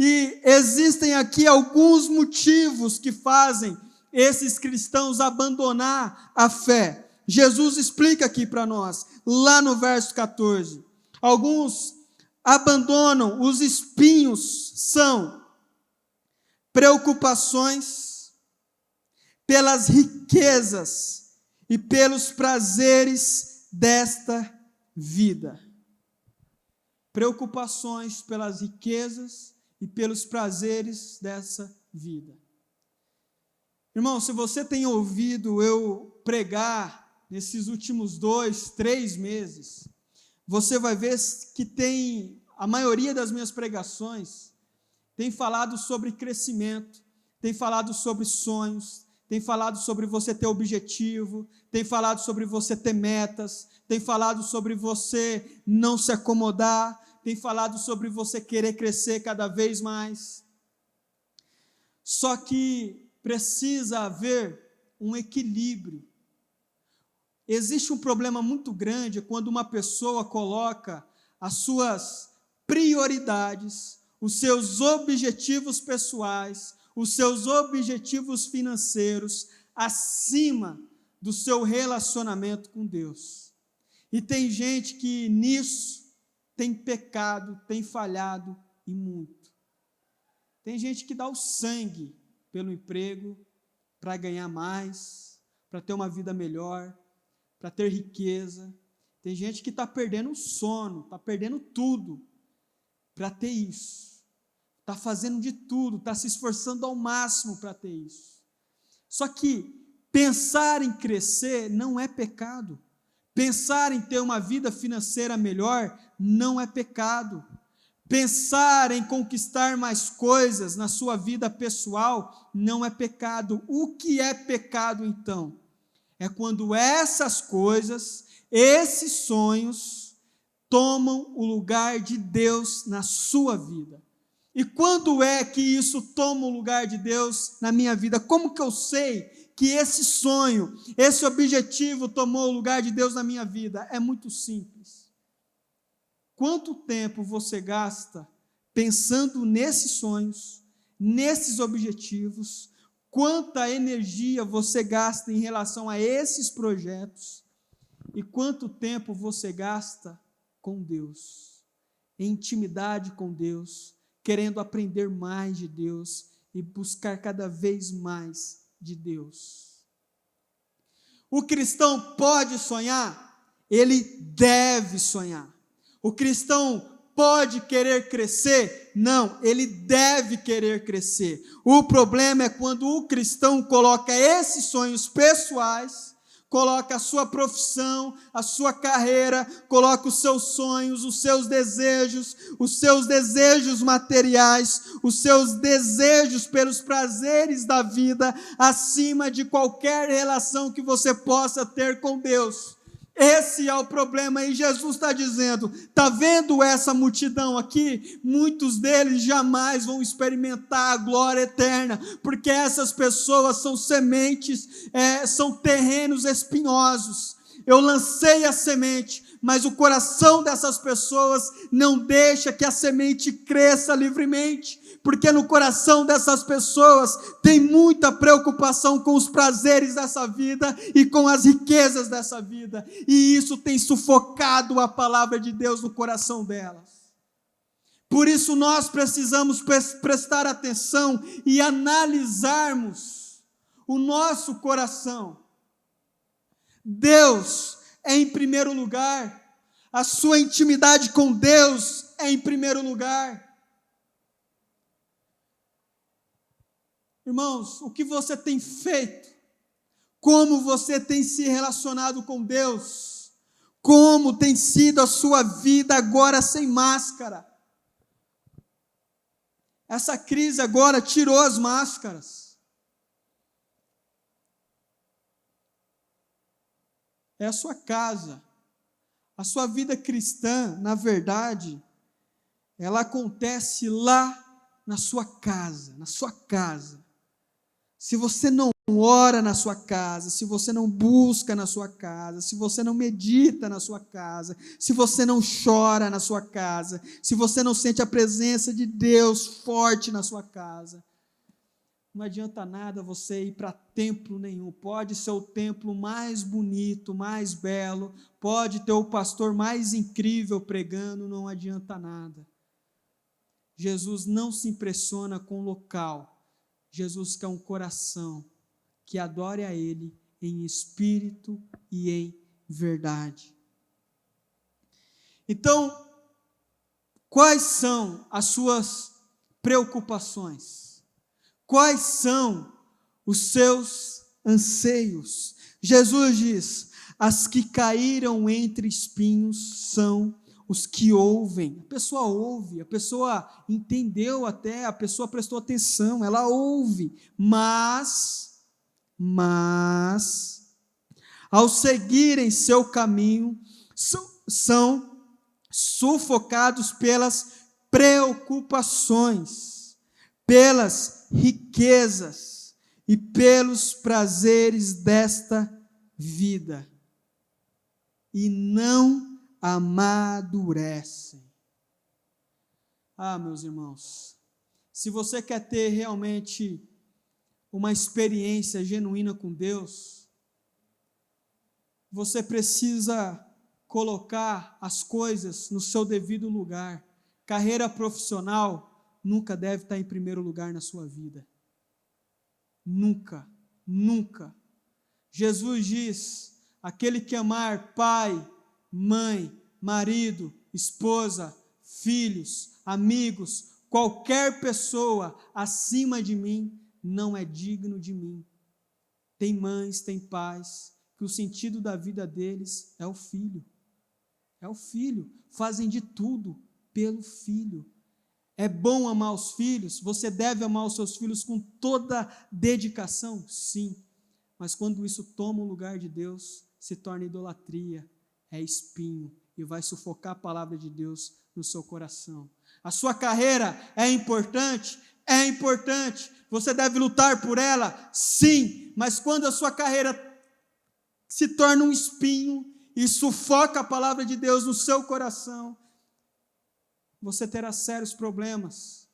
E existem aqui alguns motivos que fazem esses cristãos abandonar a fé. Jesus explica aqui para nós, lá no verso 14. Alguns abandonam, os espinhos são preocupações pelas riquezas e pelos prazeres desta vida. Preocupações pelas riquezas e pelos prazeres dessa vida. Irmão, se você tem ouvido eu pregar nesses últimos 2, 3 meses, você vai ver que a maioria das minhas pregações tem falado sobre crescimento, tem falado sobre sonhos, tem falado sobre você ter objetivo, tem falado sobre você ter metas, tem falado sobre você não se acomodar, tem falado sobre você querer crescer cada vez mais. Só que precisa haver um equilíbrio. Existe um problema muito grande quando uma pessoa coloca as suas prioridades, os seus objetivos pessoais, os seus objetivos financeiros acima do seu relacionamento com Deus. E tem gente que nisso tem pecado, tem falhado e muito. Tem gente que dá o sangue pelo emprego, para ganhar mais, para ter uma vida melhor, para ter riqueza. Tem gente que está perdendo o sono, está perdendo tudo para ter isso. Está fazendo de tudo, está se esforçando ao máximo para ter isso. Só que pensar em crescer não é pecado. Pensar em ter uma vida financeira melhor não é pecado. Pensar em conquistar mais coisas na sua vida pessoal não é pecado. O que é pecado, então? É quando essas coisas, esses sonhos, tomam o lugar de Deus na sua vida. E quando é que isso toma o lugar de Deus na minha vida? Como que eu sei que esse sonho, esse objetivo tomou o lugar de Deus na minha vida? É muito simples. Quanto tempo você gasta pensando nesses sonhos, nesses objetivos? Quanta energia você gasta em relação a esses projetos? E quanto tempo você gasta com Deus, em intimidade com Deus, querendo aprender mais de Deus e buscar cada vez mais de Deus? O cristão pode sonhar? Ele deve sonhar. O cristão pode querer crescer? Não, ele deve querer crescer. O problema é quando o cristão coloca esses sonhos pessoais, coloca a sua profissão, a sua carreira, coloca os seus sonhos, os seus desejos materiais, os seus desejos pelos prazeres da vida, acima de qualquer relação que você possa ter com Deus. Esse é o problema, e Jesus está dizendo, está vendo essa multidão aqui? Muitos deles jamais vão experimentar a glória eterna, porque essas pessoas são sementes, são terrenos espinhosos. Eu lancei a semente, mas o coração dessas pessoas não deixa que a semente cresça livremente, porque no coração dessas pessoas tem muita preocupação com os prazeres dessa vida e com as riquezas dessa vida, e isso tem sufocado a palavra de Deus no coração delas. Por isso nós precisamos prestar atenção e analisarmos o nosso coração. Deus é em primeiro lugar, a sua intimidade com Deus é em primeiro lugar. Irmãos, o que você tem feito? Como você tem se relacionado com Deus? Como tem sido a sua vida agora sem máscara? Essa crise agora tirou as máscaras. é a sua casa. A sua vida cristã, na verdade, ela acontece lá na sua casa, na sua casa. Se você não ora na sua casa, se você não busca na sua casa, se você não medita na sua casa, se você não chora na sua casa, se você não sente a presença de Deus forte na sua casa, não adianta nada você ir para templo nenhum. Pode ser o templo mais bonito, mais belo, pode ter o pastor mais incrível pregando, não adianta nada. Jesus não se impressiona com o local. Jesus quer um coração que adore a Ele em espírito e em verdade. Então, quais são as suas preocupações? Quais são os seus anseios? Jesus diz: as que caíram entre espinhos são os que ouvem. A pessoa ouve, a pessoa entendeu até, a pessoa prestou atenção, ela ouve, mas, ao seguirem seu caminho, são sufocados pelas preocupações, pelas riquezas e pelos prazeres desta vida, e não amadurecem. Meus irmãos, se você quer ter realmente uma experiência genuína com Deus, você precisa colocar as coisas no seu devido lugar. Carreira profissional nunca deve estar em primeiro lugar na sua vida. Nunca, nunca. Jesus diz: aquele que amar pai, mãe, marido, esposa, filhos, amigos, qualquer pessoa acima de mim, não é digno de mim. Tem mães, tem pais, que o sentido da vida deles é o filho. É o filho. Fazem de tudo pelo filho. É bom amar os filhos? Você deve amar os seus filhos com toda dedicação? Sim. Mas quando isso toma o lugar de Deus, se torna idolatria, é espinho, e vai sufocar a palavra de Deus no seu coração. A sua carreira é importante? É importante. Você deve lutar por ela? Sim. Mas quando a sua carreira se torna um espinho e sufoca a palavra de Deus no seu coração, você terá sérios problemas.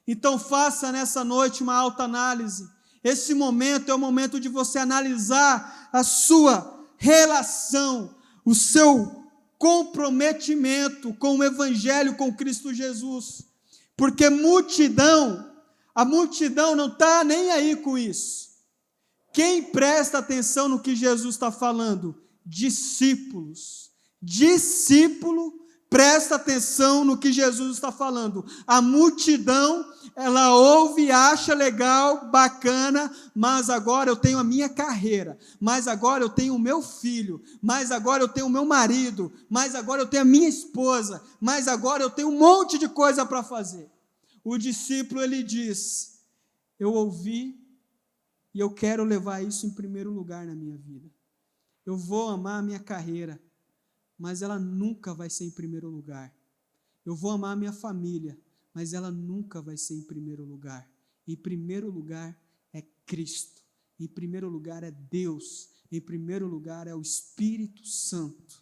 Então faça nessa noite uma autoanálise. Esse momento é o momento de você analisar a sua relação, o seu comprometimento com o Evangelho, com Cristo Jesus. Porque a multidão não está nem aí com isso. Quem presta atenção no que Jesus está falando? Discípulos. Discípulo presta atenção no que Jesus está falando. A multidão, ela ouve, acha legal, bacana, mas agora eu tenho a minha carreira, mas agora eu tenho o meu filho, mas agora eu tenho o meu marido, mas agora eu tenho a minha esposa, mas agora eu tenho um monte de coisa para fazer. O discípulo, ele diz: eu ouvi e eu quero levar isso em primeiro lugar na minha vida. Eu vou amar a minha carreira, mas ela nunca vai ser em primeiro lugar. Eu vou amar a minha família, mas ela nunca vai ser em primeiro lugar. Em primeiro lugar é Cristo. Em primeiro lugar é Deus. Em primeiro lugar é o Espírito Santo.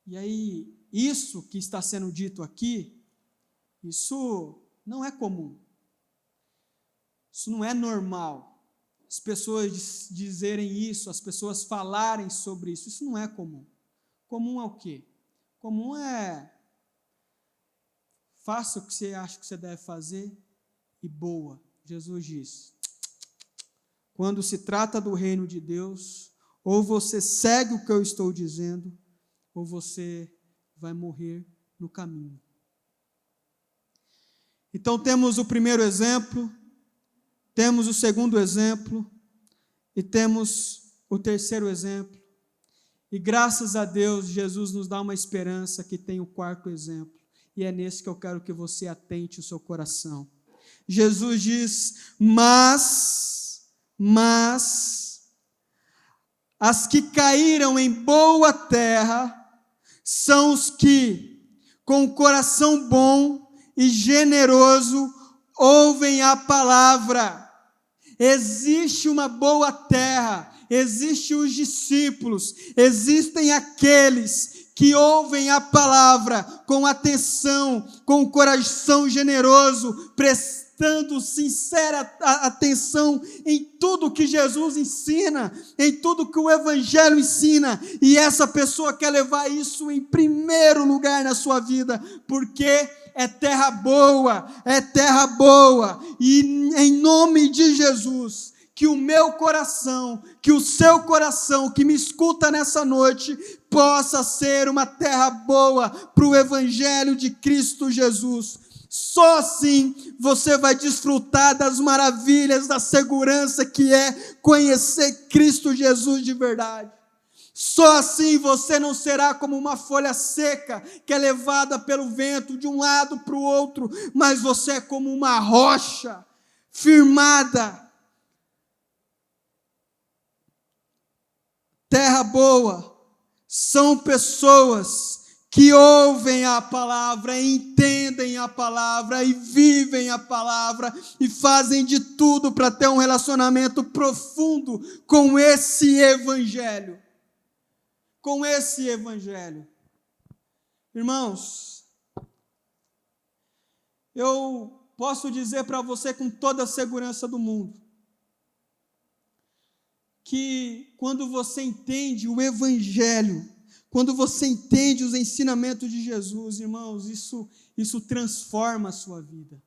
E aí, isso que está sendo dito aqui, isso não é comum. Isso não é normal. As pessoas dizerem isso, as pessoas falarem sobre isso, isso não é comum. Comum é o quê? Comum é: faça o que você acha que você deve fazer e boa. Jesus diz: quando se trata do reino de Deus, ou você segue o que eu estou dizendo, ou você vai morrer no caminho. Então temos o primeiro exemplo, temos o segundo exemplo e temos o terceiro exemplo. E graças a Deus, Jesus nos dá uma esperança que tem o quarto exemplo. E é nesse que eu quero que você atente o seu coração. Jesus diz: mas As que caíram em boa terra são os que, com o coração bom e generoso, ouvem a palavra. Existe uma boa terra, existem os discípulos, existem aqueles que ouvem a palavra com atenção, com o coração generoso, prestando sincera atenção em tudo que Jesus ensina, em tudo que o Evangelho ensina, e essa pessoa quer levar isso em primeiro lugar na sua vida, porque é terra boa, e em nome de Jesus, que o meu coração, que o seu coração, que me escuta nessa noite, possa ser uma terra boa para o Evangelho de Cristo Jesus. Só assim você vai desfrutar das maravilhas, da segurança que é conhecer Cristo Jesus de verdade. Só assim você não será como uma folha seca que é levada pelo vento de um lado para o outro, mas você é como uma rocha firmada. Terra boa são pessoas que ouvem a palavra, entendem a palavra e vivem a palavra e fazem de tudo para ter um relacionamento profundo com esse Evangelho. Com esse Evangelho. Irmãos, eu posso dizer para você com toda a segurança do mundo, que quando você entende o Evangelho, quando você entende os ensinamentos de Jesus, irmãos, isso transforma a sua vida.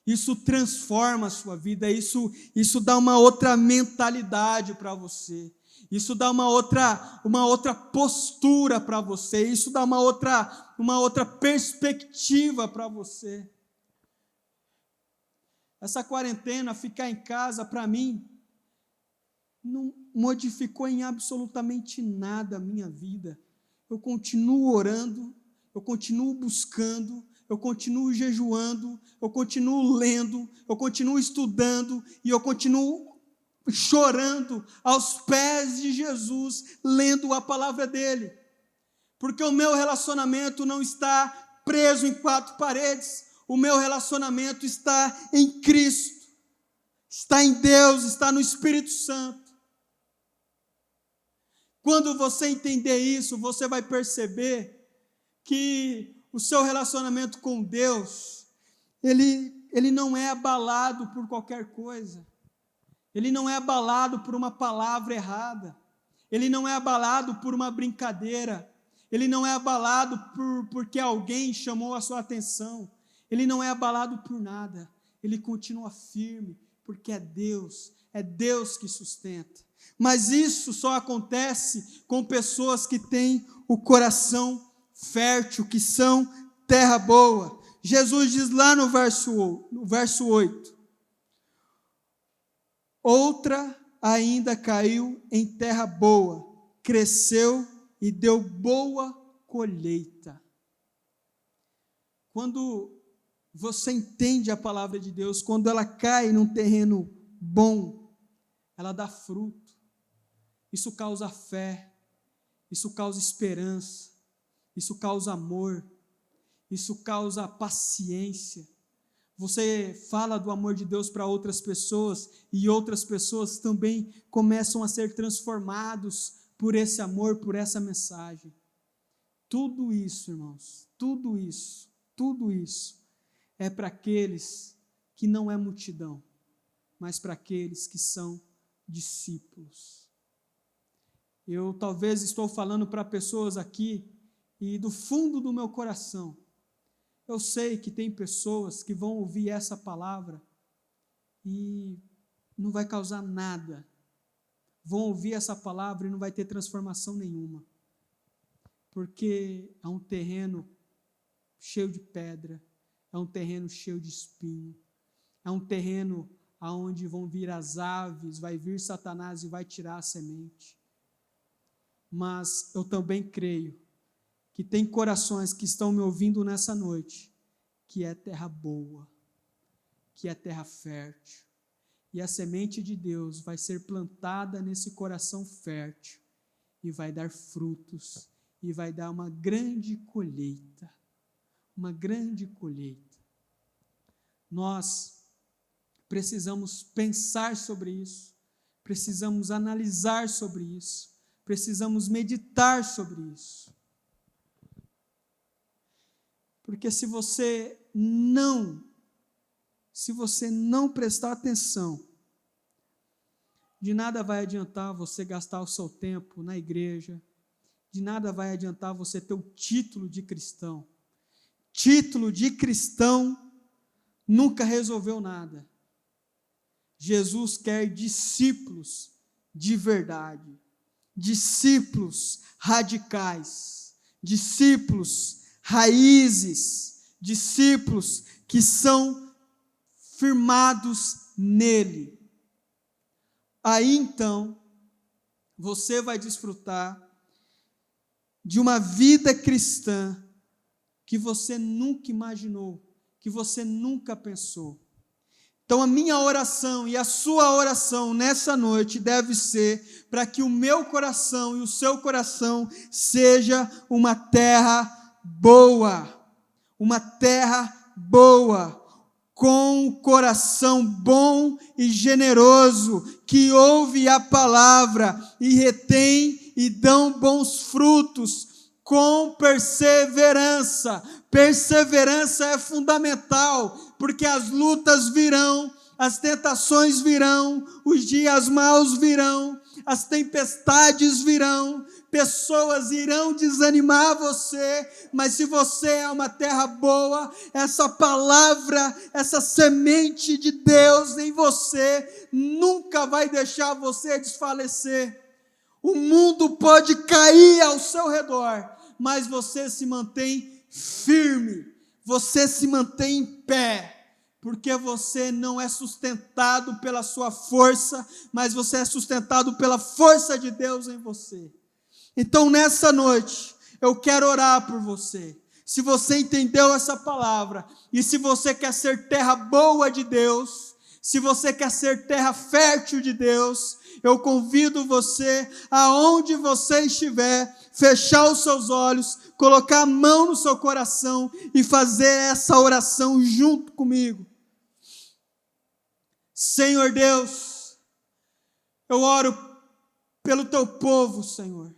Isso transforma a sua vida, isso dá uma outra mentalidade para você. Isso dá uma outra postura para você, isso dá uma outra perspectiva para você. Essa quarentena, ficar em casa, para mim, não modificou em absolutamente nada a minha vida. Eu continuo orando, eu continuo buscando, eu continuo jejuando, eu continuo lendo, eu continuo estudando e eu continuo chorando aos pés de Jesus, lendo a palavra dele. Porque o meu relacionamento não está preso em quatro paredes, o meu relacionamento está em Cristo, está em Deus, está no Espírito Santo. Quando você entender isso, você vai perceber que o seu relacionamento com Deus, ele não é abalado por qualquer coisa. Ele não é abalado por uma palavra errada. Ele não é abalado por uma brincadeira. Ele não é abalado porque alguém chamou a sua atenção. Ele não é abalado por nada. Ele continua firme, porque é Deus que sustenta. Mas isso só acontece com pessoas que têm o coração fértil, que são terra boa. Jesus diz lá no verso 8, outra ainda caiu em terra boa, cresceu e deu boa colheita. Quando você entende a palavra de Deus, quando ela cai num terreno bom, ela dá fruto. Isso causa fé, isso causa esperança, isso causa amor, isso causa paciência. Você fala do amor de Deus para outras pessoas e outras pessoas também começam a ser transformados por esse amor, por essa mensagem. Tudo isso, irmãos, tudo isso é para aqueles que não é multidão, mas para aqueles que são discípulos. Eu talvez estou falando para pessoas aqui e do fundo do meu coração, eu sei que tem pessoas que vão ouvir essa palavra e não vai causar nada. Vão ouvir essa palavra e não vai ter transformação nenhuma. Porque é um terreno cheio de pedra, é um terreno cheio de espinho, é um terreno aonde vão vir as aves, vai vir Satanás e vai tirar a semente. Mas eu também creio que tem corações que estão me ouvindo nessa noite, que é terra boa, que é terra fértil. e a semente de Deus vai ser plantada nesse coração fértil e vai dar frutos e vai dar uma grande colheita. Uma grande colheita. Nós precisamos pensar sobre isso, precisamos analisar sobre isso, precisamos meditar sobre isso. Porque se você não prestar atenção, de nada vai adiantar você gastar o seu tempo na igreja, de nada vai adiantar você ter o título de cristão. Título de cristão nunca resolveu nada. Jesus quer discípulos de verdade, discípulos radicais, discípulos raízes, discípulos que são firmados nele. Aí então, você vai desfrutar de uma vida cristã que você nunca imaginou, que você nunca pensou. Então a minha oração e a sua oração nessa noite deve ser para que o meu coração e o seu coração seja uma terra boa, com um coração bom e generoso, que ouve a palavra e retém e dão bons frutos, com perseverança. Perseverança é fundamental, porque as lutas virão, as tentações virão, os dias maus virão, as tempestades virão, pessoas irão desanimar você, mas se você é uma terra boa, essa palavra, essa semente de Deus em você, nunca vai deixar você desfalecer. O mundo pode cair ao seu redor, mas você se mantém firme, você se mantém em pé, porque você não é sustentado pela sua força, mas você é sustentado pela força de Deus em você. Então nessa noite, eu quero orar por você. Se você entendeu essa palavra, e se você quer ser terra boa de Deus, se você quer ser terra fértil de Deus, eu convido você, aonde você estiver, fechar os seus olhos, colocar a mão no seu coração e fazer essa oração junto comigo. Senhor Deus, eu oro pelo teu povo, Senhor.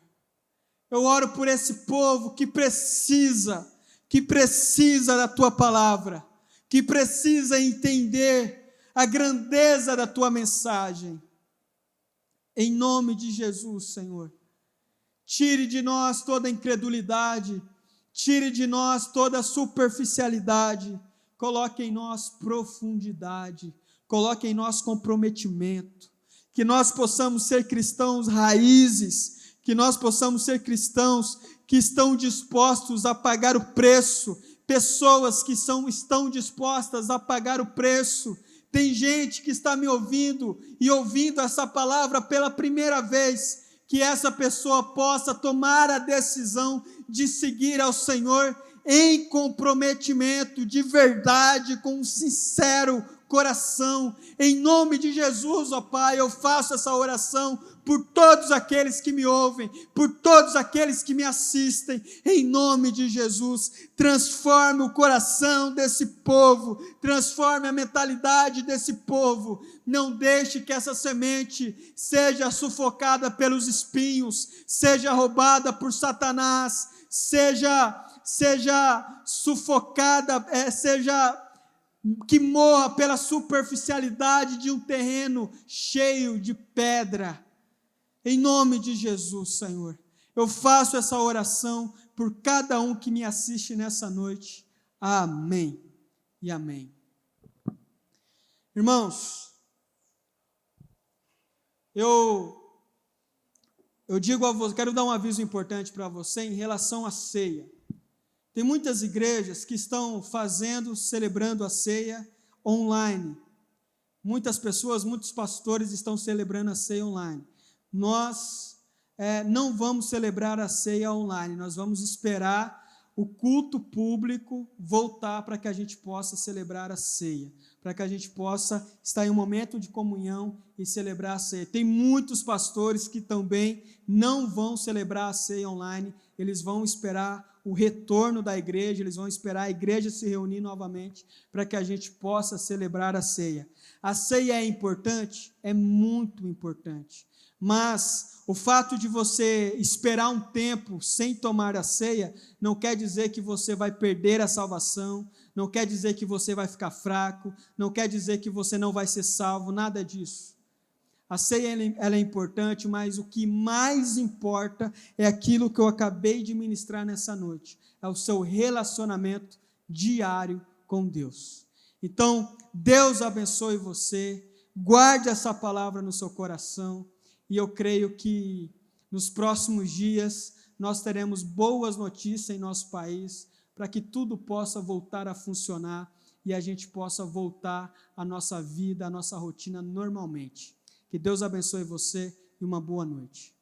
Eu oro por esse povo que precisa da tua palavra, que precisa entender a grandeza da tua mensagem. Em nome de Jesus, Senhor. Tire de nós toda incredulidade, tire de nós toda superficialidade, coloque em nós profundidade, coloque em nós comprometimento, que nós possamos ser cristãos raízes, que nós possamos ser cristãos que estão dispostos a pagar o preço, pessoas que estão dispostas a pagar o preço. Tem gente que está me ouvindo e ouvindo essa palavra pela primeira vez, que essa pessoa possa tomar a decisão de seguir ao Senhor em comprometimento, de verdade, com um sincero coração. Em nome de Jesus, ó Pai, eu faço essa oração por todos aqueles que me ouvem, por todos aqueles que me assistem, em nome de Jesus. Transforme o coração desse povo, transforme a mentalidade desse povo. Não deixe que essa semente seja sufocada pelos espinhos, seja roubada por Satanás, seja sufocada, que morra pela superficialidade de um terreno cheio de pedra. Em nome de Jesus, Senhor, eu faço essa oração por cada um que me assiste nessa noite. Amém e amém. Irmãos, eu digo a você, quero dar um aviso importante para você em relação à ceia. Tem muitas igrejas que estão celebrando a ceia online. Muitas pessoas, muitos pastores estão celebrando a ceia online. Nós não vamos celebrar a ceia online, nós vamos esperar o culto público voltar para que a gente possa celebrar a ceia. para que a gente possa estar em um momento de comunhão e celebrar a ceia. Tem muitos pastores que também não vão celebrar a ceia online, eles vão esperar o retorno da igreja, eles vão esperar a igreja se reunir novamente para que a gente possa celebrar a ceia. A ceia é importante? É muito importante. Mas o fato de você esperar um tempo sem tomar a ceia não quer dizer que você vai perder a salvação, não quer dizer que você vai ficar fraco, não quer dizer que você não vai ser salvo, nada disso. A ceia ela é importante, mas o que mais importa é aquilo que eu acabei de ministrar nessa noite, é o seu relacionamento diário com Deus. Então, Deus abençoe você, guarde essa palavra no seu coração, e eu creio que nos próximos dias nós teremos boas notícias em nosso país, para que tudo possa voltar a funcionar e a gente possa voltar à nossa vida, à nossa rotina normalmente. Que Deus abençoe você e uma boa noite.